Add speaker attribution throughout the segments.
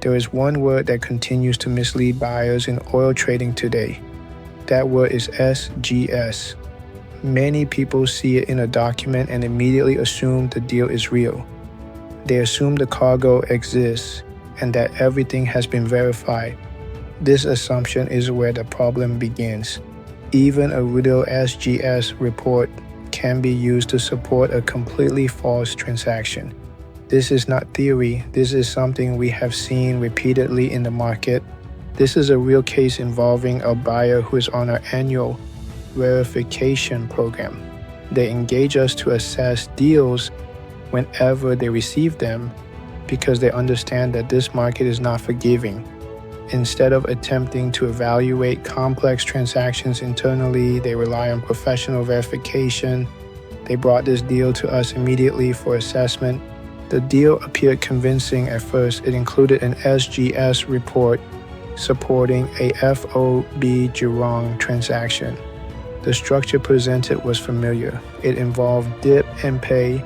Speaker 1: There is one word that continues to mislead buyers in oil trading today. That word is SGS. Many people see it in a document and immediately assume the deal is real. They assume the cargo exists and that everything has been verified. This assumption is where the problem begins. Even a real SGS report can be used to support a completely false transaction. This is not theory, this is something we have seen repeatedly in the market. This is a real case involving a buyer who is on our annual verification program. They engage us to assess deals whenever they receive them because they understand that this market is not forgiving. Instead of attempting to evaluate complex transactions internally, they rely on professional verification. They brought this deal to us immediately for assessment. The deal appeared convincing at first. It included an SGS report supporting a FOB Jurong transaction. The structure presented was familiar. It involved dip and pay,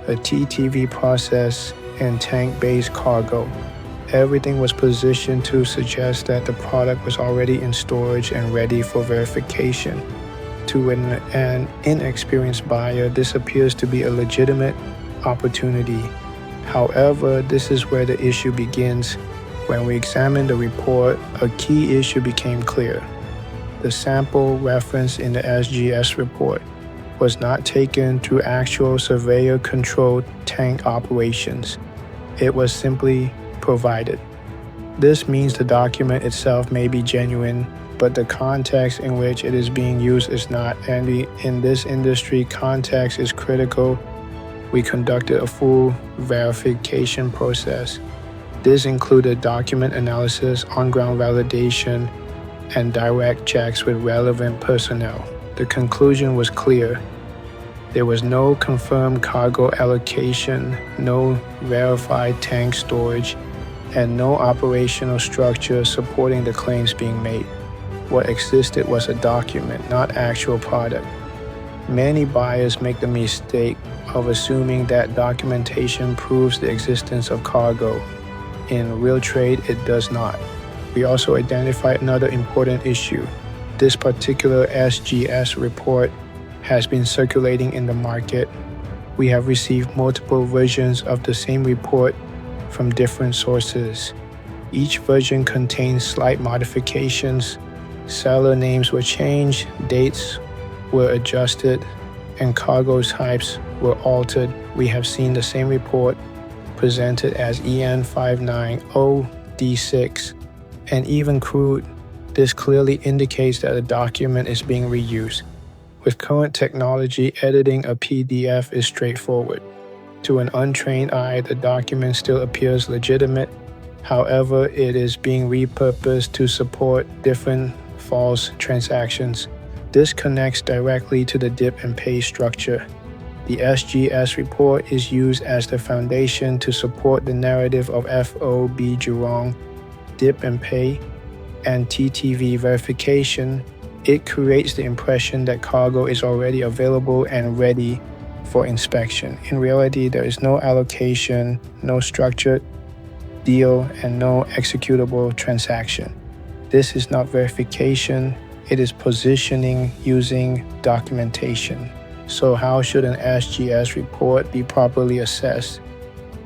Speaker 1: a TTV process, and tank-based cargo. Everything was positioned to suggest that the product was already in storage and ready for verification. To an inexperienced buyer, this appears to be a legitimate opportunity. However, this is where the issue begins. When we examined the report, a key issue became clear. The sample referenced in the SGS report was not taken through actual surveyor-controlled tank operations. It was simply provided. This means the document itself may be genuine, but the context in which it is being used is not, and in this industry, context is critical. We conducted a full verification process. This included document analysis, on-ground validation, and direct checks with relevant personnel. The conclusion was clear. There was no confirmed cargo allocation, no verified tank storage, and no operational structure supporting the claims being made. What existed was a document, not actual product. Many buyers make the mistake of assuming that documentation proves the existence of cargo. In real trade, it does not. We also identified another important issue. This particular SGS report has been circulating in the market. We have received multiple versions of the same report from different sources. Each version contains slight modifications. Seller names were changed, dates were adjusted, and cargo types were altered. We have seen the same report presented as EN590D6 and even crude. This clearly indicates that a document is being reused. With current technology, editing a PDF is straightforward. To an untrained eye, the document still appears legitimate. However, it is being repurposed to support different false transactions. This connects directly to the dip and pay structure. The SGS report is used as the foundation to support the narrative of FOB Jurong, dip and pay, and TTV verification. It creates the impression that cargo is already available and ready for inspection. In reality, there is no allocation, no structured deal, and no executable transaction. This is not verification, it is positioning using documentation. So how should an SGS report be properly assessed?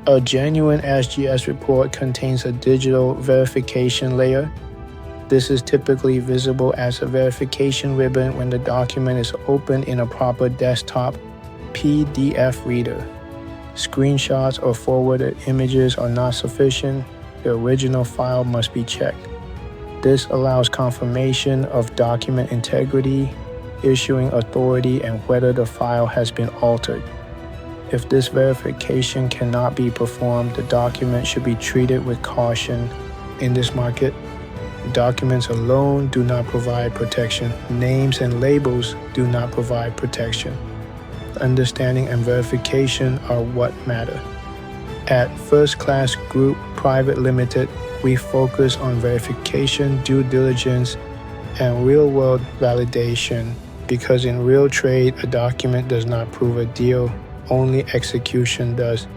Speaker 1: A genuine SGS report contains a digital verification layer. This is typically visible as a verification ribbon when the document is opened in a proper desktop PDF reader. Screenshots or forwarded images are not sufficient. The original file must be checked. This allows confirmation of document integrity, issuing authority, and whether the file has been altered. If this verification cannot be performed, the document should be treated with caution. In this market, documents alone do not provide protection. Names and labels do not provide protection. Understanding and verification are what matter. At First Class Group Private Limited, we focus on verification, due diligence, and real-world validation because in real trade, a document does not prove a deal, only execution does.